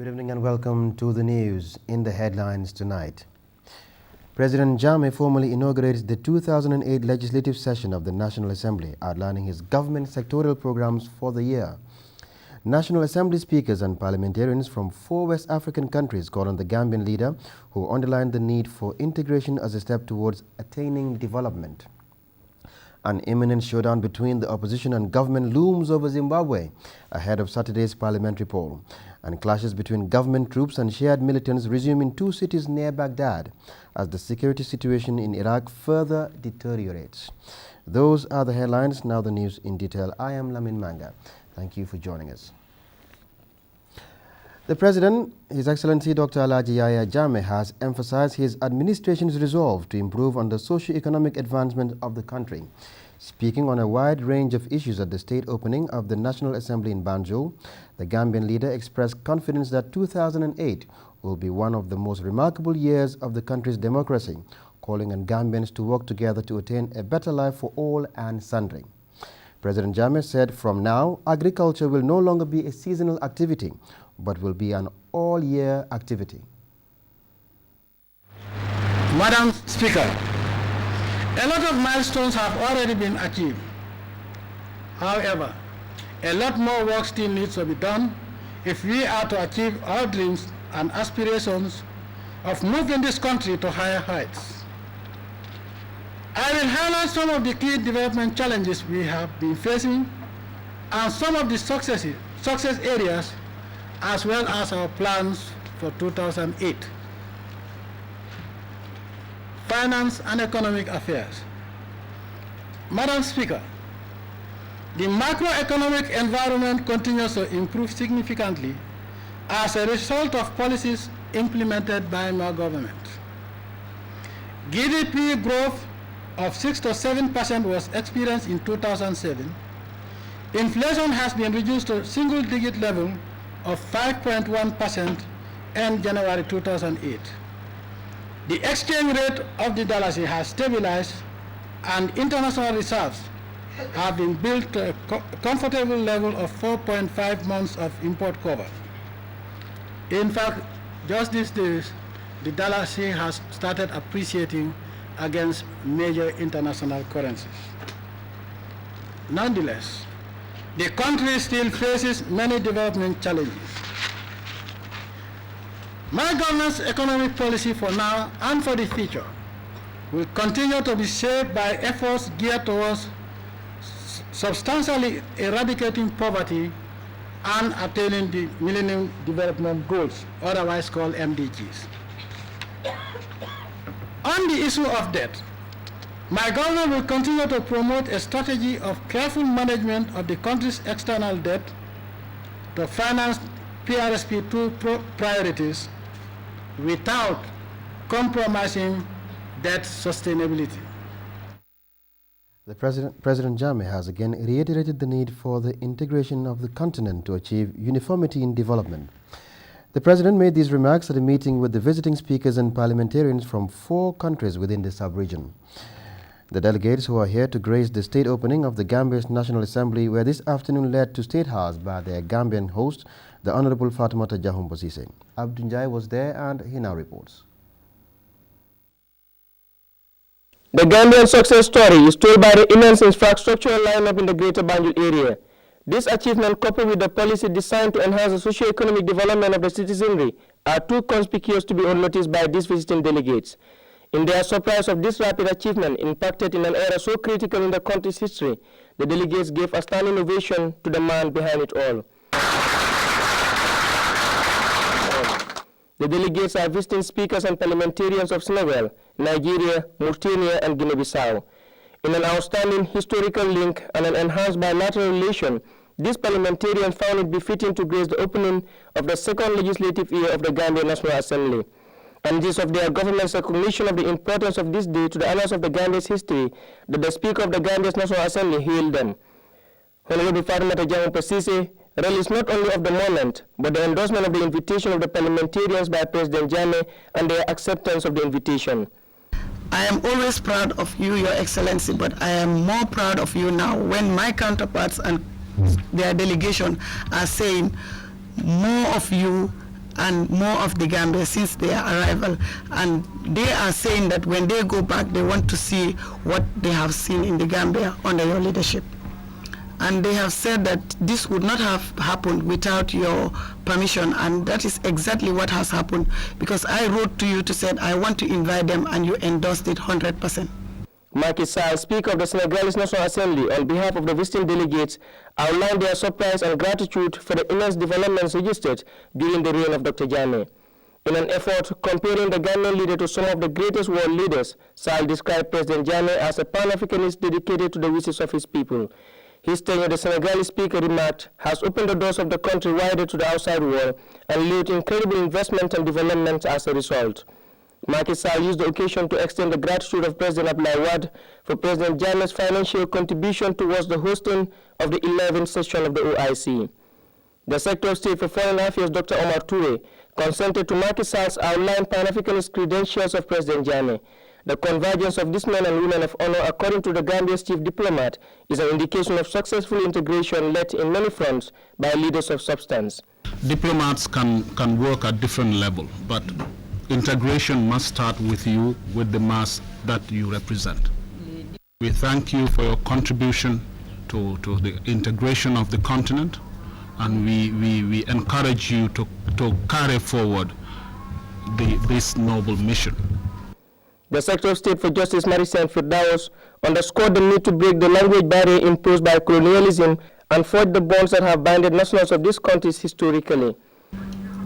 Good evening and welcome to the news. In the headlines tonight, President Jammeh formally inaugurates the 2008 legislative session of the National Assembly, outlining his government sectoral programs for the year. National Assembly speakers and parliamentarians from 4 West African countries called on the Gambian leader, who underlined the need for integration as a step towards attaining development. An imminent showdown between the opposition and government looms over Zimbabwe ahead of Saturday's parliamentary poll, and clashes between government troops and shared militants resume in 2 cities near Baghdad as the security situation in Iraq further deteriorates. Those are the headlines. Now the news in detail. I am Lamin Manga. Thank you for joining us. The President, His Excellency Dr. Alhaji Yahya Jammeh, has emphasized his administration's resolve to improve on the socio-economic advancement of the country. Speaking on a wide range of issues at the state opening of the National Assembly in Banjul, the Gambian leader expressed confidence that 2008 will be one of the most remarkable years of the country's democracy, calling on Gambians to work together to attain a better life for all and sundry. President Jammeh said from now, agriculture will no longer be a seasonal activity, but will be an all-year activity. Madam Speaker, a lot of milestones have already been achieved. However, a lot more work still needs to be done if we are to achieve our dreams and aspirations of moving this country to higher heights. I will highlight some of the key development challenges we have been facing and some of the success areas, as well as our plans for 2008. Finance and economic affairs. Madam Speaker, the macroeconomic environment continues to improve significantly as a result of policies implemented by my government. GDP growth of 6 to 7% was experienced in 2007. Inflation has been reduced to single-digit level of 5.1% in January 2008. The exchange rate of the dollar has stabilized and international reserves have been built to a comfortable level of 4.5 months of import cover. In fact, just these days, the dollar has started appreciating against major international currencies. Nonetheless, the country still faces many development challenges. My government's economic policy for now and for the future will continue to be shaped by efforts geared towards substantially eradicating poverty and attaining the Millennium Development Goals, otherwise called MDGs. On the issue of debt, my government will continue to promote a strategy of careful management of the country's external debt to finance PRSP2 priorities without compromising debt sustainability. The President Jammeh has again reiterated the need for the integration of the continent to achieve uniformity in development. The President made these remarks at a meeting with the visiting speakers and parliamentarians from 4 countries within the sub-region. The delegates who are here to grace the state opening of the Gambia's National Assembly were this afternoon led to State House by their Gambian host, the Honorable Fatoumata Jahum Bosise. Abdou Ndiaye was there and he now reports. The Gambian success story is told by the immense infrastructural lineup in the Greater Banjul area. This achievement, coupled with the policy designed to enhance the socio-economic development of the citizenry, are too conspicuous to be unnoticed by these visiting delegates. In their surprise of this rapid achievement impacted in an era so critical in the country's history, the delegates gave a standing ovation to the man behind it all. The delegates are visiting speakers and parliamentarians of Senegal, Nigeria, Mauritania, and Guinea-Bissau. In an outstanding historical link and an enhanced bilateral relation, these parliamentarians found it befitting to grace the opening of the 2nd legislative year of the Gambia National Assembly. And this of their government's recognition of the importance of this day to the annals of the Gambia's history, that the Speaker of the Gambia's National Assembly hailed them. Honorable Fatoumata Jahum Bosise relished not only of the moment, but the endorsement of the invitation of the parliamentarians by President Jammeh and their acceptance of the invitation. I am always proud of you, Your Excellency, but I am more proud of you now when my counterparts and their delegation are saying more of you and more of the Gambia since their arrival. And they are saying that when they go back, they want to see what they have seen in the Gambia under your leadership. And they have said that this would not have happened without your permission, and that is exactly what has happened, because I wrote to you to say I want to invite them, and you endorsed it 100%. Macky Sall, Speaker of the Senegalese National Assembly, on behalf of the visiting delegates, outlined their surprise and gratitude for the immense developments registered during the reign of Dr. Jammeh. In an effort comparing the Ghanaian leader to some of the greatest world leaders, Sall described President Jammeh as a Pan-Africanist dedicated to the wishes of his people. His tenure, the Senegalese speaker remarked, has opened the doors of the country wider to the outside world and led to incredible investment and development as a result. Macky Sall used the occasion to extend the gratitude of President Abdoulaye Wade for President Jammeh's financial contribution towards the hosting of the 11th session of the OIC. The Secretary of State for Foreign Affairs, Dr. Omar Toure, consented to Macky Sall's outlined Pan-Africanist credentials of President Jammeh. The convergence of these men and women of honor, according to the Gambia's chief diplomat, is an indication of successful integration led in many fronts by leaders of substance. Diplomats can work at different levels, but integration must start with you, with the mass that you represent. We thank you for your contribution to the integration of the continent, and we encourage you to carry forward this noble mission. The Secretary of State for Justice, Maricen Firdaus, underscored the need to break the language barrier imposed by colonialism and forge the bonds that have binded nationals of these countries historically.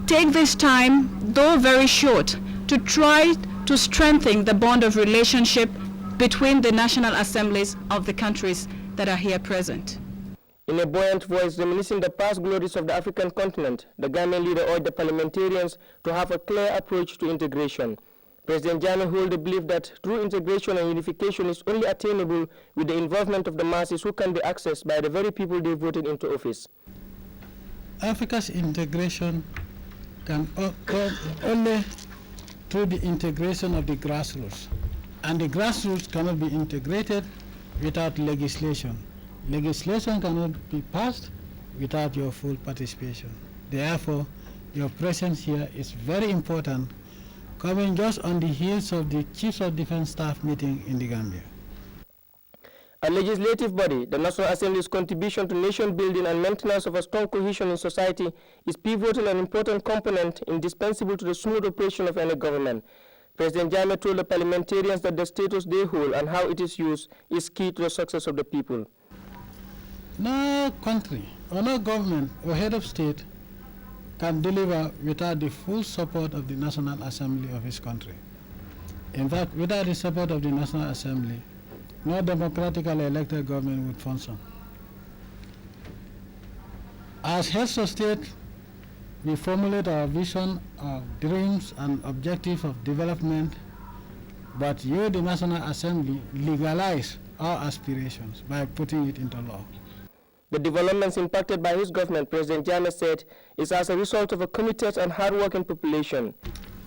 Take this time, though very short, to try to strengthen the bond of relationship between the national assemblies of the countries that are here present. In a buoyant voice reminiscing the past glories of the African continent, the Ghanaian leader urged the parliamentarians to have a clear approach to integration. President Jammeh holds the belief that true integration and unification is only attainable with the involvement of the masses who can be accessed by the very people they voted into office. Africa's integration can come only through the integration of the grassroots. And the grassroots cannot be integrated without legislation. Legislation cannot be passed without your full participation. Therefore, your presence here is very important, coming just on the heels of the Chiefs of Defense Staff meeting in the Gambia. A legislative body, the National Assembly's contribution to nation building and maintenance of a strong cohesion in society is pivotal and important component indispensable to the smooth operation of any government. President Jammeh told the parliamentarians that the status they hold and how it is used is key to the success of the people. No country or no government or head of state can deliver without the full support of the National Assembly of his country. In fact, without the support of the National Assembly, no democratically elected government would function. As heads of state, we formulate our vision, our dreams and objectives of development, but you, the National Assembly, legalize our aspirations by putting it into law. The developments impacted by his government, President Jammeh said, is as a result of a committed and hard-working population.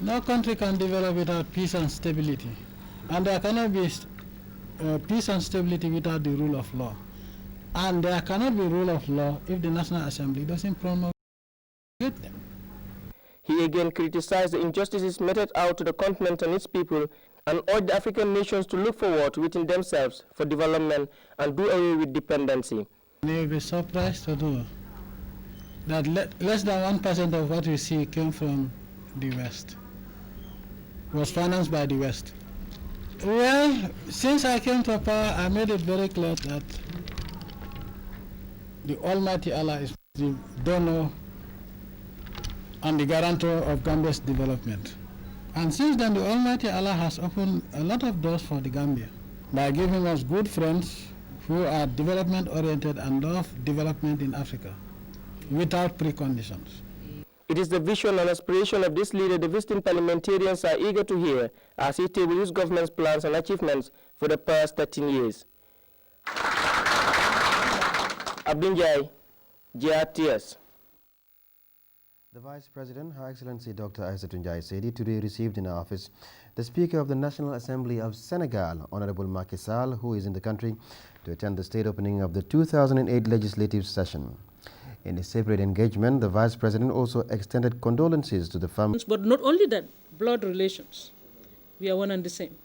No country can develop without peace and stability, and there cannot be peace and stability without the rule of law. And there cannot be rule of law if the National Assembly doesn't promote them. He again criticized the injustices meted out to the continent and its people and urged the African nations to look forward within themselves for development and do away with dependency. You will be surprised to know that less than 1% of what we see came from the West, was financed by the West. Well, since I came to power, I made it very clear that the Almighty Allah is the donor and the guarantor of Gambia's development. And since then, the Almighty Allah has opened a lot of doors for the Gambia by giving us good friends who are development-oriented and love development in Africa without preconditions. It is the vision and aspiration of this leader the visiting parliamentarians are eager to hear as he tables his government's plans and achievements for the past 13 years. Abdinjai, GRTS. The Vice President, Her Excellency Dr. Aissatou Sedi, today received in her office the Speaker of the National Assembly of Senegal, Honorable Macky Sall, who is in the country to attend the state opening of the 2008 legislative session. In a separate engagement, the Vice President also extended condolences to the family. But not only that, blood relations. We are one and the same.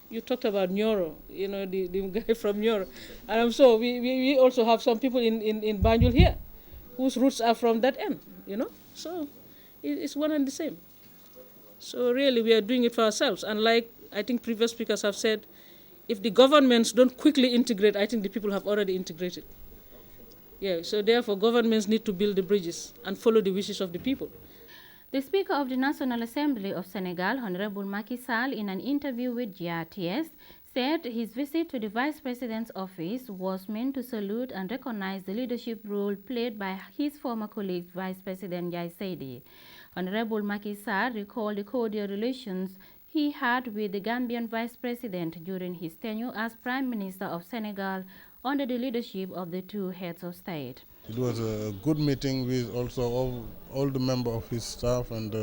You talked about Nyoro, you know, the guy from Nyoro. And I'm sure we also have some people in Banjul here whose roots are from that end, you know. So it's one and the same. So really we are doing it for ourselves. And like I think previous speakers have said, if the governments don't quickly integrate, I think the people have already integrated. Yeah, so therefore governments need to build the bridges and follow the wishes of the people. The Speaker of the National Assembly of Senegal, Honorable Macky Sall, in an interview with GRTS, said his visit to the Vice President's office was meant to salute and recognize the leadership role played by his former colleague, Vice President Jai Seydi. Honorable Macky Sall recalled the cordial relations he had with the Gambian Vice President during his tenure as Prime Minister of Senegal under the leadership of the two heads of state. It was a good meeting with also all the members of his staff and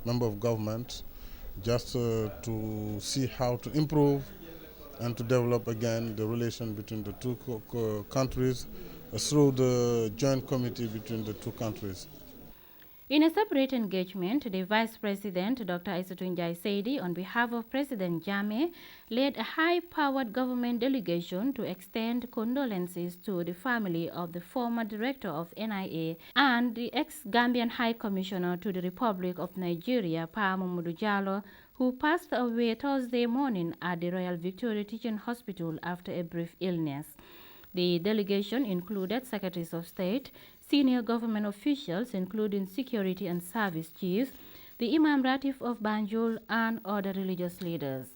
member of government, just to see how to improve and to develop again the relation between the two countries through the joint committee between the two countries. In a separate engagement, the Vice President, Dr. Aïssatou Ndiaye Seydi, on behalf of President Jammeh, led a high-powered government delegation to extend condolences to the family of the former director of NIA and the ex-Gambian High Commissioner to the Republic of Nigeria, Pa Mamadou Jallow, who passed away Thursday morning at the Royal Victoria Teaching Hospital after a brief illness. The delegation included Secretaries of State, senior government officials including security and service chiefs, the Imam Ratib of Banjul and other religious leaders.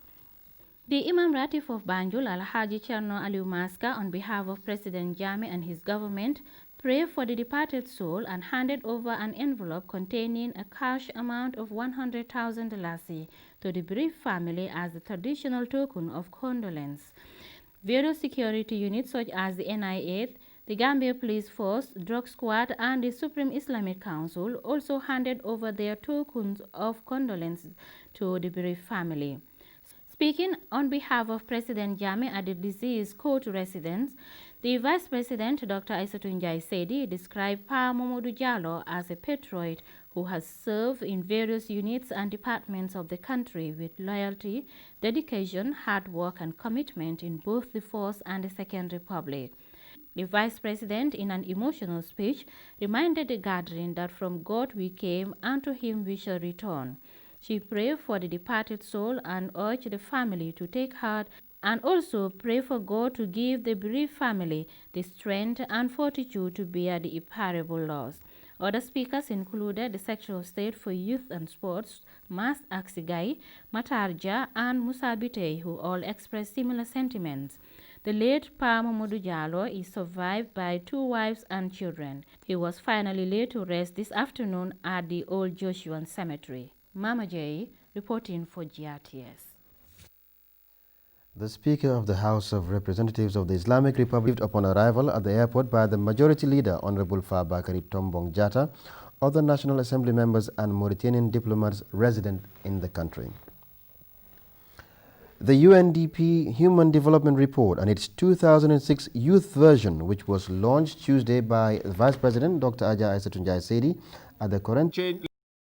The Imam Ratib of Banjul, Alhaji Cherno Aliou Maska, on behalf of President Jammeh and his government, prayed for the departed soul and handed over an envelope containing a cash amount of 100,000 lassi to the bereaved family as a traditional token of condolence. Various security units such as the NIA, the Gambia Police Force, Drug Squad, and the Supreme Islamic Council also handed over their tokens of condolence to the bereaved family. Speaking on behalf of President Jammeh at the deceased court residence, the Vice President, Dr. Aïssatou Ndiaye Seydi, described Pa Mamadou Jallow as a patriot who has served in various units and departments of the country with loyalty, dedication, hard work, and commitment in both the First and the Second Republic. The Vice President, in an emotional speech, reminded the gathering that from God we came and to Him we shall return. She prayed for the departed soul and urged the family to take heart and also pray for God to give the bereaved family the strength and fortitude to bear the irreparable loss. Other speakers included the Secretary of State for Youth and Sports, Mas Aksigai, Matarja, and Musa Bitey, who all expressed similar sentiments. The late Pa Mamadou Jallow is survived by 2 wives and children. He was finally laid to rest this afternoon at the Old Joshuan Cemetery. Mama J, reporting for GRTS. The Speaker of the House of Representatives of the Islamic Republic, upon arrival at the airport by the Majority Leader, Honorable Fabakary Tombong Jatta, other National Assembly members and Mauritanian diplomats resident in the country. The UNDP Human Development Report and its 2006 youth version, which was launched Tuesday by Vice President Dr. Aja Aïssatou Ndiaye Seydi at the current